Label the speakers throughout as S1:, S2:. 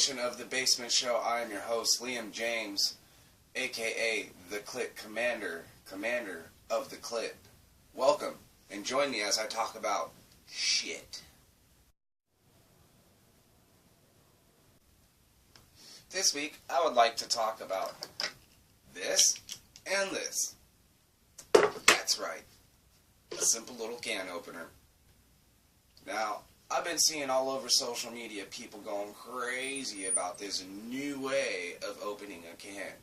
S1: edition of The Basement Show. I am your host, Liam James, a.k.a. The Clip Commander, Commander of the Clip. Welcome, and join me as I talk about shit. This week, I would like to talk about this and this. That's right. A simple little can opener. Now, I've been seeing all over social media people going crazy about this new way of opening a can.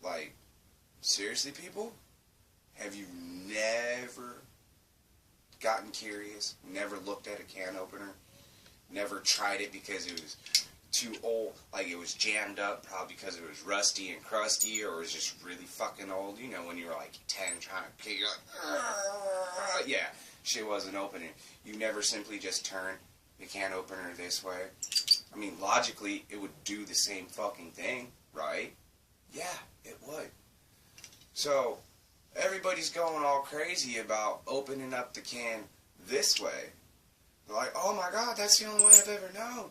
S1: Like, seriously, people? Have you never gotten curious? Never looked at a can opener? Never tried it because it was too old, like it was jammed up, probably because it was rusty and crusty, or it was just really fucking old. You know, when you were like 10 trying to kick it, yeah, shit wasn't opening. You never simply just turn the can opener this way. I mean, logically, it would do the same fucking thing, right? Yeah, it would. So, everybody's going all crazy about opening up the can this way. They're like, oh my god, that's the only way I've ever known.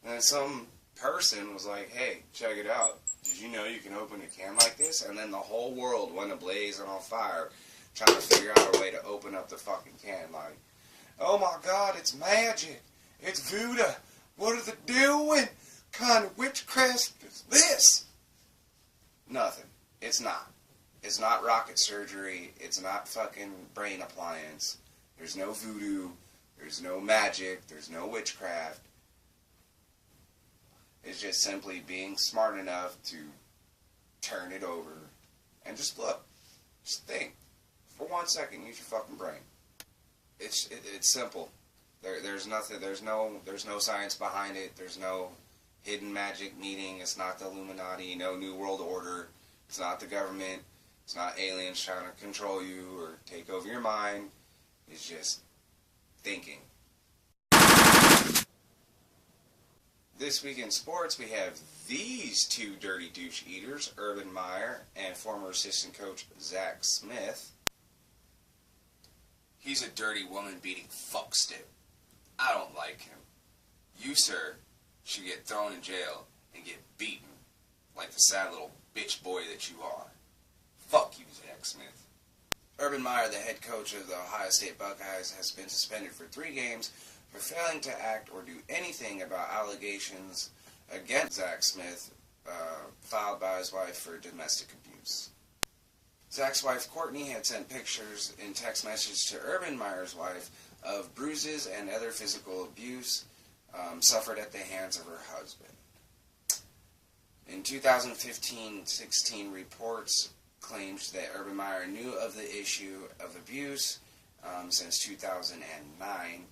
S1: And then some person was like, hey, check it out. Did you know you can open a can like this? And then the whole world went ablaze and on fire trying to figure out a way to open up the fucking can. Like, oh my god, it's magic. It's voodoo. What are they doing? What kind of witchcraft is this? Nothing. It's not. It's not rocket surgery. It's not fucking brain appliance. There's no voodoo. There's no magic. There's no witchcraft. It's just simply being smart enough to turn it over and just look. Just think. For 1 second, use your fucking brain. It's simple. There's nothing. There's no science behind it. There's no hidden magic meeting. It's not the Illuminati. No New World Order. It's not the government. It's not aliens trying to control you or take over your mind. It's just thinking. This week in sports, we have these two dirty douche eaters, Urban Meyer and former assistant coach Zach Smith. He's a dirty woman-beating fuckstick. I don't like him. You, sir, should get thrown in jail and get beaten like the sad little bitch boy that you are. Fuck you, Zach Smith. Urban Meyer, the head coach of the Ohio State Buckeyes, has been suspended for 3 games for failing to act or do anything about allegations against Zach Smith filed by his wife for domestic abuse. Zach's wife, Courtney, had sent pictures in text message to Urban Meyer's wife of bruises and other physical abuse suffered at the hands of her husband. In 2015-16 reports claims that Urban Meyer knew of the issue of abuse since 2009,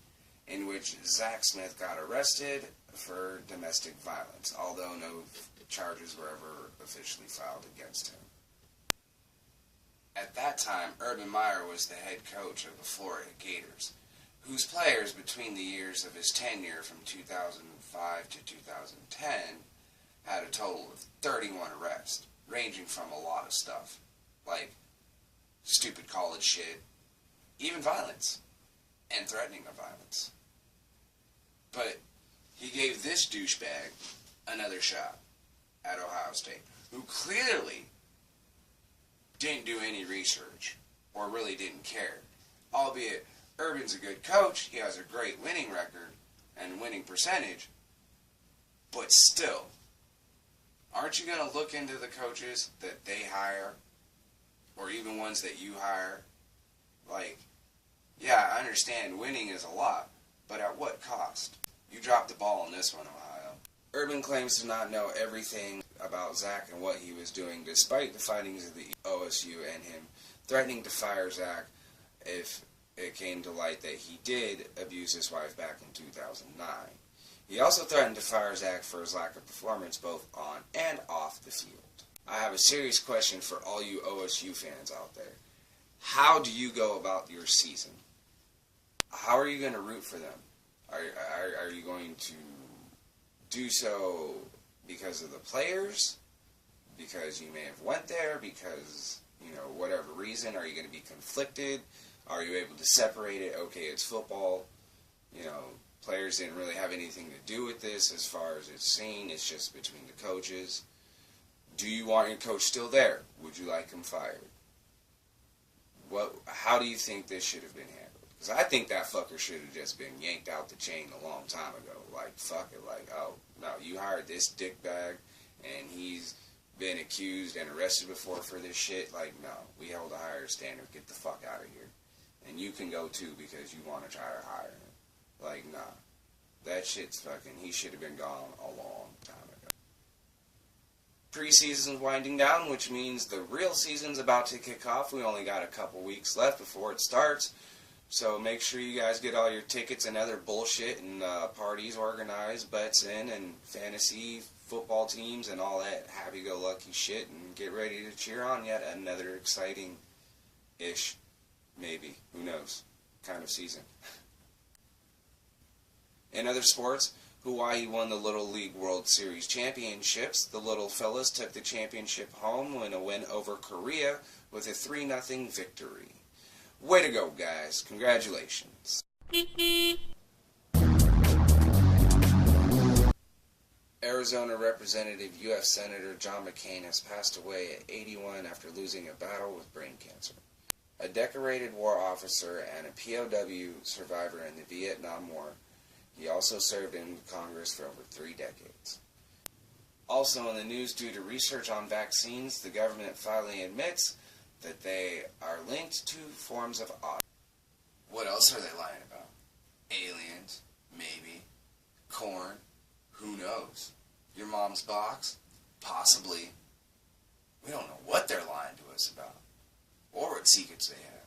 S1: in which Zach Smith got arrested for domestic violence, although no charges were ever officially filed against him. At that time, Urban Meyer was the head coach of the Florida Gators, whose players between the years of his tenure from 2005 to 2010 had a total of 31 arrests, ranging from a lot of stuff, like stupid college shit, even violence, and threatening of violence. But he gave this douchebag another shot at Ohio State, who clearly didn't do any research or really didn't care. Albeit, Urban's a good coach, he has a great winning record and winning percentage, but still, aren't you going to look into the coaches that they hire, or even ones that you hire? Like, yeah, I understand winning is a lot, but at what cost? You dropped the ball on this one, Ohio. Urban claims to not know everything about Zach and what he was doing, despite the findings of the OSU and him threatening to fire Zach if it came to light that he did abuse his wife back in 2009. He also threatened to fire Zach for his lack of performance both on and off the field. I have a serious question for all you OSU fans out there. How do you go about your season? How are you going to root for them? Are you going to do so because of the players? Because you may have went there? Because, whatever reason? Are you going to be conflicted? Are you able to separate it? Okay, it's football. Players didn't really have anything to do with this as far as it's seen. It's just between the coaches. Do you want your coach still there? Would you like him fired? How do you think this should have been handled? Because I think that fucker should have just been yanked out the chain a long time ago. Like, fuck it. Like, oh, no, you hired this dickbag, and he's been accused and arrested before for this shit. Like, no, we hold a higher standard. Get the fuck out of here. And you can go too because you want to try to hire him. Like, nah. That shit's fucking, he should have been gone a long time ago. Preseason's winding down, which means the real season's about to kick off. We only got a couple weeks left before it starts. So make sure you guys get all your tickets and other bullshit and parties organized, bets in, and fantasy football teams and all that happy-go-lucky shit, and get ready to cheer on yet another exciting-ish, maybe, who knows, kind of season. In other sports, Hawaii won the Little League World Series championships. The Little Fellas took the championship home in a win over Korea with a 3-0 victory. Way to go, guys. Congratulations. Arizona Representative U.S. Senator John McCain has passed away at 81 after losing a battle with brain cancer. A decorated war officer and a POW survivor in the Vietnam War, he also served in Congress for over 3 decades. Also in the news, due to research on vaccines, the government finally admits that they are linked to forms of autism. What else are they lying about? Aliens? Maybe. Corn? Who knows? Your mom's box? Possibly. We don't know what they're lying to us about. Or what secrets they have.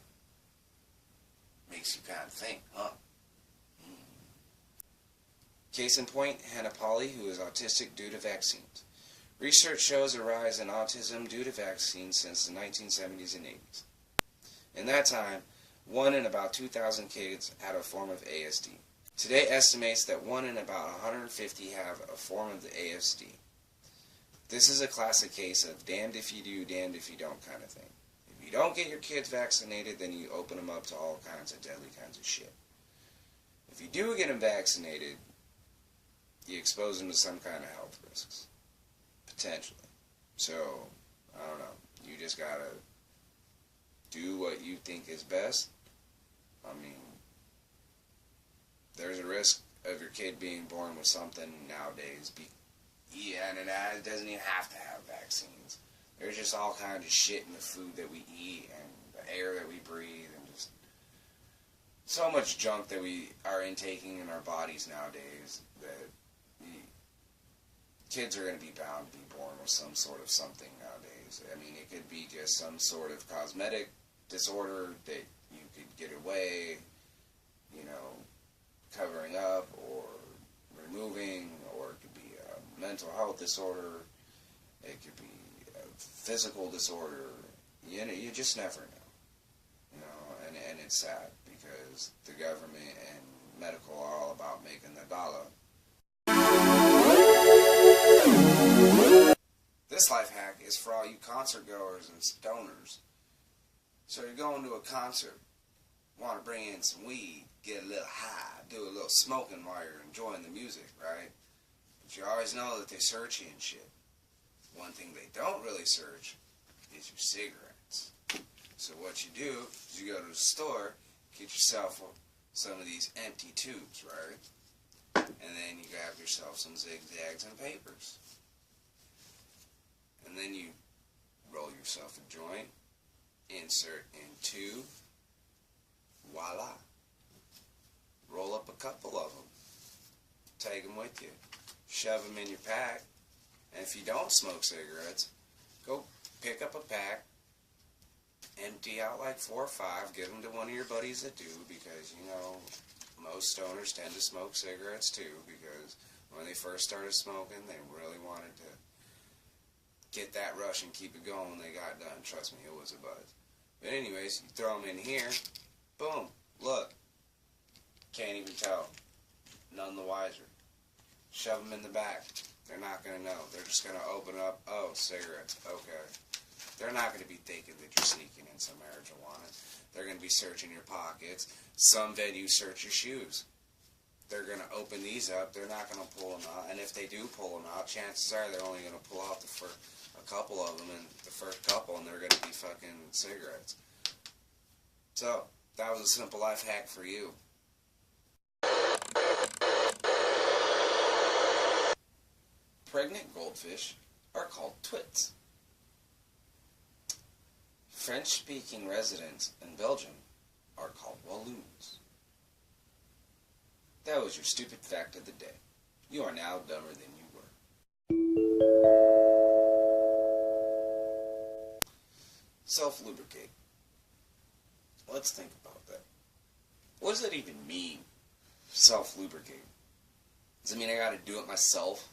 S1: Makes you kind of think, huh? Case in point, Hannah Polly, who is autistic due to vaccines. Research shows a rise in autism due to vaccines since the 1970s and 80s. In that time, 1 in about 2,000 kids had a form of ASD. Today estimates that 1 in about 150 have a form of the ASD. This is a classic case of damned if you do, damned if you don't kind of thing. If you don't get your kids vaccinated, then you open them up to all kinds of deadly kinds of shit. If you do get them vaccinated, you expose them to some kind of health risks. Potentially. So, I don't know. You just gotta do what you think is best. I mean, there's a risk of your kid being born with something nowadays. And it doesn't even have to have vaccines. There's just all kinds of shit in the food that we eat and the air that we breathe and just so much junk that we are intaking in our bodies nowadays that kids are going to be bound to be born with some sort of something nowadays. I mean, it could be just some sort of cosmetic disorder that you could get away, covering up or removing, or it could be a mental health disorder. It could be a physical disorder. You just never know. And it's sad because the government and medical are all about making the dollar. This life hack is for all you concert goers and stoners. So you're going to a concert, want to bring in some weed, get a little high, do a little smoking while you're enjoying the music, right? But you always know that they search you and shit. One thing they don't really search is your cigarettes. So what you do is you go to the store, get yourself some of these empty tubes, right? And then you grab yourself some zigzags and papers. And then you roll yourself a joint, insert in tube, voila. Roll up a couple of them, take them with you, shove them in your pack, and if you don't smoke cigarettes, go pick up a pack, empty out like 4 or 5, give them to one of your buddies that do, because, most stoners tend to smoke cigarettes too, because when they first started smoking, they really wanted to get that rush and keep it going when they got done. Trust me, it was a buzz. But anyways, you throw them in here, boom, look. Can't even tell. None the wiser. Shove them in the back. They're not going to know. They're just going to open up, oh, cigarettes, okay. They're not going to be thinking that you're sneaking in some marijuana. They're going to be searching your pockets. Some venues search your shoes. they're going to open these up, they're not going to pull them out. And if they do pull them out, chances are they're only going to pull out a couple of them, and the first couple, and they're going to be fucking cigarettes. So, that was a simple life hack for you. Pregnant goldfish are called twits. French-speaking residents in Belgium are called Walloons. That was your stupid fact of the day. You are now dumber than you were. Self-lubricate. Let's think about that. What does that even mean? Self-lubricate. Does it mean I gotta do it myself?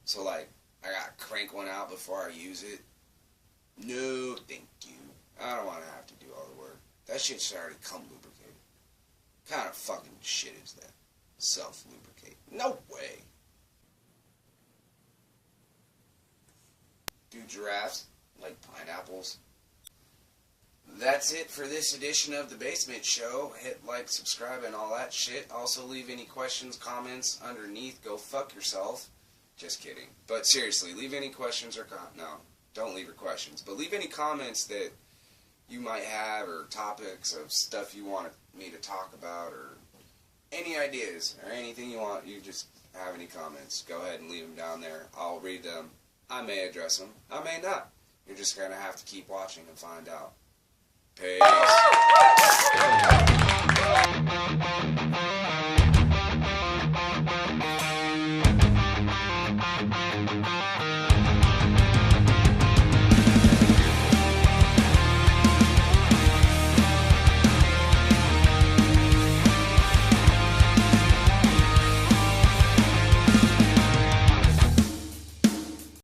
S1: So like, I gotta crank one out before I use it? No, thank you. I don't wanna have to do all the work. That shit should already come lubricated. What kind of fucking shit is that? Self-lubricate. No way. Do giraffes like pineapples? That's it for this edition of The Basement Show. Hit like, subscribe, and all that shit. Also, leave any questions, comments underneath. Go fuck yourself. Just kidding. But seriously, leave any questions or no, don't leave your questions. But leave any comments that you might have, or topics of stuff you want me to talk about, or any ideas, or anything you want. You just have any comments, go ahead and leave them down there. I'll read them. I may address them. I may not. You're just going to have to keep watching and find out. Peace.